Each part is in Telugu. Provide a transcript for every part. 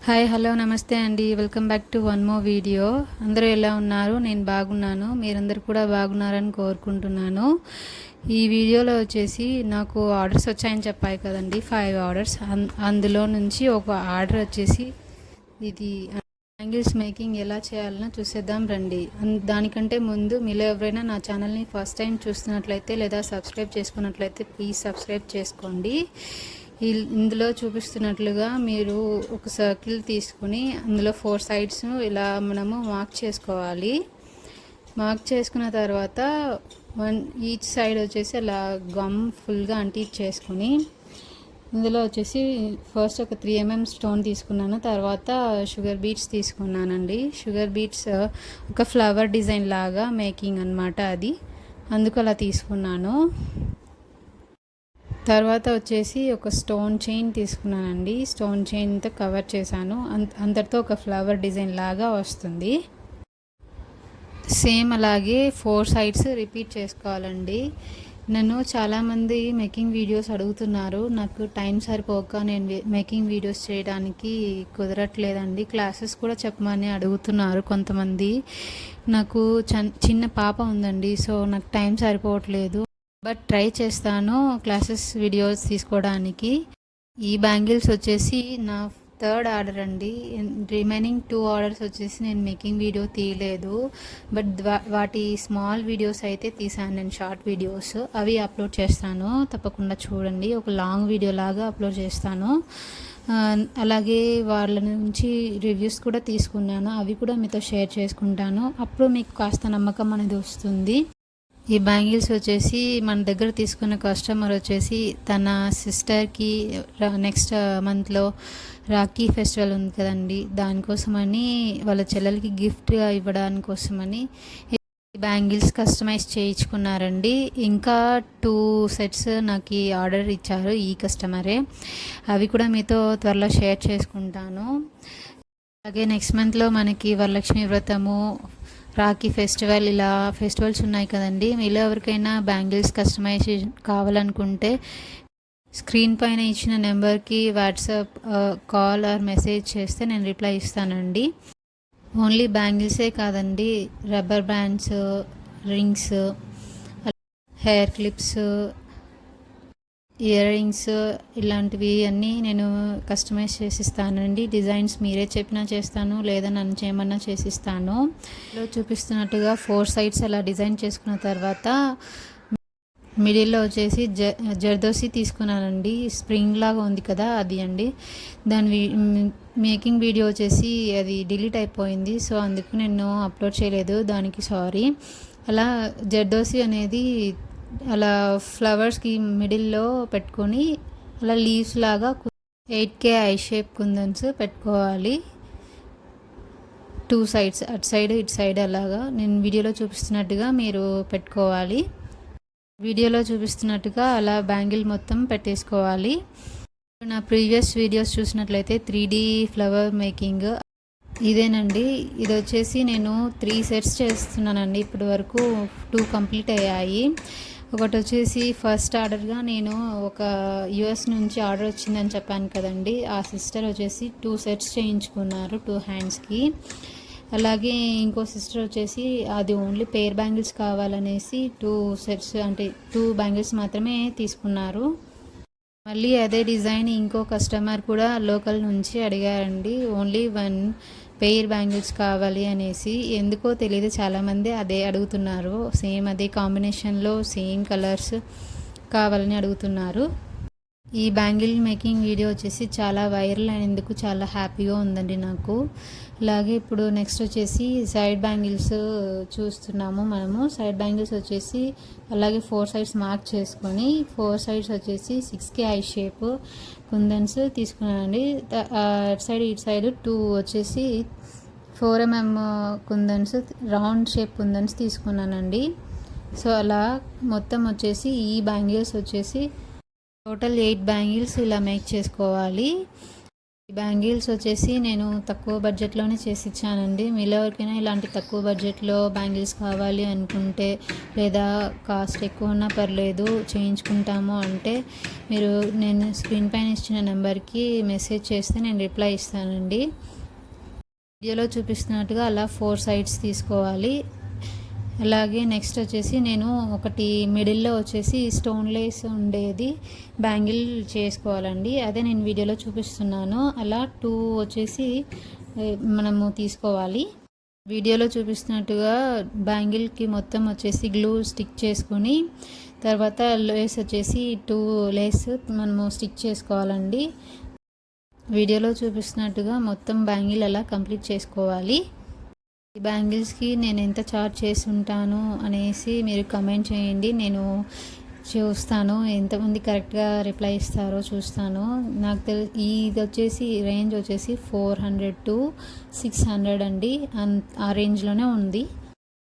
హాయ్ హలో నమస్తే అండి. Welcome back to one more video. అందరూ ఎలా ఉన్నారు? నేను బాగున్నాను. మీరందరూ కూడా బాగున్నారని కోరుకుంటున్నాను. ఈ వీడియోలో వచ్చేసి నాకు ఆర్డర్స్ వచ్చాయని చెప్పాయి కదండి, 5 ఆర్డర్స్. అందులో నుంచి ఒక ఆర్డర్ వచ్చేసి ఇది బ్యాంగిల్స్ మేకింగ్ ఎలా చేయాలనో చూసేద్దాం రండి. దానికంటే ముందు మీలో ఎవరైనా నా ఛానల్ని ఫస్ట్ టైం చూస్తున్నట్లయితే లేదా సబ్స్క్రైబ్ చేసుకున్నట్లయితే ప్లీజ్ సబ్స్క్రైబ్ చేసుకోండి. ఇందులో చూపిస్తున్నట్లుగా మీరు ఒక సర్కిల్ తీసుకుని అందులో 4 సైడ్స్ ఇలా మనము మార్క్ చేసుకోవాలి. మార్క్ చేసుకున్న తర్వాత ఈచ్ సైడ్ వచ్చేసి అలా గమ్ ఫుల్గా చేసుకుని ఇందులో వచ్చేసి ఫస్ట్ ఒక 3 mm స్టోన్ తీసుకున్నాను. తర్వాత షుగర్ బీట్స్ తీసుకున్నానండి. షుగర్ బీట్స్ ఒక ఫ్లవర్ డిజైన్ లాగా మేకింగ్ అనమాట, అది అందుకు అలా తీసుకున్నాను. తర్వాత వచ్చేసి ఒక స్టోన్ చైన్ తీసుకున్నానండి. స్టోన్ చైన్తో కవర్ చేశాను. అందరితో ఒక ఫ్లవర్ డిజైన్ లాగా వస్తుంది. సేమ్ అలాగే 4 సైడ్స్ రిపీట్ చేసుకోవాలండి. నన్ను చాలామంది మేకింగ్ వీడియోస్ అడుగుతున్నారు. నాకు టైం సరిపోక నేను మేకింగ్ వీడియోస్ చేయడానికి కుదరట్లేదండి. క్లాసెస్ కూడా చెప్పమని అడుగుతున్నారు కొంతమంది. నాకు చిన్న పాప ఉందండి, సో నాకు టైం సరిపోవట్లేదు. బట్ ట్రై చేస్తాను క్లాసెస్ వీడియోస్ తీసుకోవడానికి. ఈ బ్యాంగిల్స్ వచ్చేసి నా 3rd ఆర్డర్ అండి. రిమైనింగ్ 2 ఆర్డర్స్ వచ్చేసి నేను మేకింగ్ వీడియో తీయలేదు. బట్ వాటి స్మాల్ వీడియోస్ అయితే తీసాను నేను, షార్ట్ వీడియోస్. అవి అప్లోడ్ చేస్తాను, తప్పకుండా చూడండి. ఒక లాంగ్ వీడియో లాగా అప్లోడ్ చేస్తాను. అలాగే వాళ్ళ నుంచి రివ్యూస్ కూడా తీసుకున్నాను, అవి కూడా మీతో షేర్ చేసుకుంటాను. అప్పుడు మీకు కాస్త నమ్మకం అనేది వస్తుంది. ఈ బ్యాంగిల్స్ వచ్చేసి మన దగ్గర తీసుకున్న కస్టమర్ వచ్చేసి తన సిస్టర్కి నెక్స్ట్ మంత్లో రాఖీ ఫెస్టివల్ ఉంది కదండి, దానికోసమని వాళ్ళ చెల్లెలకి గిఫ్ట్గా ఇవ్వడానికి కోసమని బ్యాంగిల్స్ కస్టమైజ్ చేయించుకున్నారండి. ఇంకా 2 సెట్స్ నాకు ఆర్డర్ ఇచ్చారు ఈ కస్టమరే. అవి కూడా మీతో త్వరలో షేర్ చేసుకుంటాను. అలాగే నెక్స్ట్ మంత్లో మనకి వరలక్ష్మి వ్రతము, రాఖీ ఫెస్టివల్, ఇలా ఫెస్టివల్స్ ఉన్నాయి కదండి. మీలో ఎవరికైనా బ్యాంగిల్స్ కస్టమైజేషన్ కావాలనుకుంటే స్క్రీన్ పైన ఇచ్చిన నెంబర్కి వాట్సాప్ కాల్ ఆర్ మెసేజ్ చేస్తే నేను రిప్లై ఇస్తానండి. ఓన్లీ బ్యాంగిల్సే కాదండి, rubber bands, rings, hair clips, ear rings, ఇలాంటివి అన్నీ నేను కస్టమైజ్ చేసిస్తానండి. డిజైన్స్ మీరే చెప్పినా చేస్తాను, లేదా నన్ను చేయమన్నా చేసిస్తాను. చూపిస్తున్నట్టుగా 4 సైడ్స్ అలా డిజైన్ చేసుకున్న తర్వాత మిడిల్లో వచ్చేసి జర్దోసి తీసుకున్నానండి. స్ప్రింగ్ లాగా ఉంది కదా, అది అండి. దాని మేకింగ్ వీడియో వచ్చేసి అది డిలీట్ అయిపోయింది, సో అందుకు నేను అప్లోడ్ చేయలేదు, దానికి సారీ. అలా జర్దోసి అనేది అలా ఫ్లవర్స్కి మిడిల్లో పెట్టుకొని అలా లీవ్స్ లాగా 8K ఐ షేప్ కుందన్స్ పెట్టుకోవాలి. 2 సైడ్స్, అటు సైడ్ ఇటు సైడ్, అలాగా నేను వీడియోలో చూపిస్తున్నట్టుగా మీరు పెట్టుకోవాలి. వీడియోలో చూపిస్తున్నట్టుగా అలా బ్యాంగిల్ మొత్తం పెట్టేసుకోవాలి. నా ప్రీవియస్ వీడియోస్ చూసినట్లయితే 3D ఫ్లవర్ మేకింగ్ ఇదేనండి. ఇది వచ్చేసి నేను 3 సెట్స్ చేస్తున్నానండి. ఇప్పటి వరకు 2 కంప్లీట్ అయ్యాయి. ఒకటి వచ్చేసి ఫస్ట్ ఆర్డర్గా నేను ఒక US నుంచి ఆర్డర్ వచ్చిందని చెప్పాను కదండి, ఆ సిస్టర్ వచ్చేసి 2 సెట్స్ చేయించుకున్నారు 2 హ్యాండ్స్కి. అలాగే ఇంకో సిస్టర్ వచ్చేసి అది ఓన్లీ పేర్ బ్యాంగిల్స్ కావాలనేసి 2 సెట్స్ అంటే 2 బ్యాంగిల్స్ మాత్రమే తీసుకున్నారు. మళ్ళీ అదే డిజైన్ ఇంకో కస్టమర్ కూడా లోకల్ నుంచి అడిగారండి, ఓన్లీ 1 పెయిర్ బ్యాంగిల్స్ కావాలి అనేసి. ఎందుకో తెలియదు, చాలామంది అదే అడుగుతున్నారు. సేమ్ అదే కాంబినేషన్లో సేమ్ కలర్స్ కావాలని అడుగుతున్నారు. ఈ బ్యాంగిల్ మేకింగ్ వీడియో వచ్చేసి చాలా వైరల్ అయినందుకు చాలా హ్యాపీగా ఉందండి నాకు. అలాగే ఇప్పుడు నెక్స్ట్ వచ్చేసి సైడ్ బ్యాంగిల్స్ చూస్తున్నాము మనము. సైడ్ బ్యాంగిల్స్ వచ్చేసి అలాగే 4 సైడ్స్ మార్క్ చేసుకొని 4 సైడ్స్ వచ్చేసి 6K ఐ షేప్ కుందన్స్ తీసుకున్నానండి. అటు సైడ్ ఇటు సైడ్ 2 వచ్చేసి 4 mm కుందన్స్, రౌండ్ షేప్ కుందన్స్ తీసుకున్నానండి. సో అలా మొత్తం వచ్చేసి ఈ బ్యాంగిల్స్ వచ్చేసి టోటల్ 8 బ్యాంగిల్స్ ఇలా మేక్ చేసుకోవాలి. ఈ బ్యాంగిల్స్ వచ్చేసి నేను తక్కువ బడ్జెట్లోనే చేసి ఇచ్చానండి. మీలో ఎవరికైనా ఇలాంటి తక్కువ బడ్జెట్లో బ్యాంగిల్స్ కావాలి అనుకుంటే, లేదా కాస్ట్ ఎక్కువ ఉన్నా పర్లేదు చేయించుకుంటాము అంటే మీరు నేను స్క్రీన్ పైన ఇచ్చిన నెంబర్కి మెసేజ్ చేస్తే నేను రిప్లై ఇస్తానండి. వీడియోలో చూపిస్తున్నట్టుగా అలా 4 సైడ్స్ తీసుకోవాలి. అలాగే నెక్స్ట్ వచ్చేసి నేను ఒకటి మిడిల్లో వచ్చేసి స్టోన్ లేస్ ఉండేది బ్యాంగిల్ చేసుకోవాలండి. అదే నేను వీడియోలో చూపిస్తున్నాను. అలా 2 వచ్చేసి మనము తీసుకోవాలి. వీడియోలో చూపిస్తున్నట్టుగా బ్యాంగిల్కి మొత్తం వచ్చేసి గ్లూ స్టిక్ చేసుకొని తర్వాత లేస్ వచ్చేసి 2 లేస్ మనము స్టిక్ చేసుకోవాలండి. వీడియోలో చూపిస్తున్నట్టుగా మొత్తం బ్యాంగిల్ అలా కంప్లీట్ చేసుకోవాలి. ఈ బ్యాంగిల్స్కి నేను ఎంత ఛార్జ్ చేసి ఉంటాను అనేసి మీరు కమెంట్ చేయండి. నేను చూస్తాను ఎంతమంది కరెక్ట్గా రిప్లై ఇస్తారో చూస్తాను. నాకు ఇది వచ్చేసి రేంజ్ వచ్చేసి 400 to 600 అండి. ఆ రేంజ్లోనే ఉంది.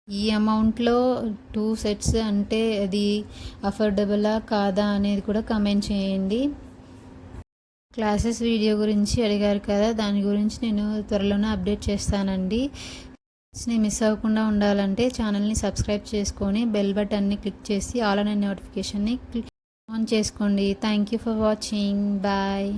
ఈ అమౌంట్లో 2 సెట్స్ అంటే అది అఫోర్డబులా కాదా అనేది కూడా కమెంట్ చేయండి. క్లాసెస్ వీడియో గురించి అడిగారు కదా, దాని గురించి నేను త్వరలోనే అప్డేట్ చేస్తానండి. మిస్ అవ్వకుండా ఉండాలంటే ఛానల్ని సబ్స్క్రైబ్ చేసుకొని బెల్ బటన్ని క్లిక్ చేసి ఆల్ అనే నోటిఫికేషన్ని ఆన్ చేసుకోండి. Thank you for watching. Bye.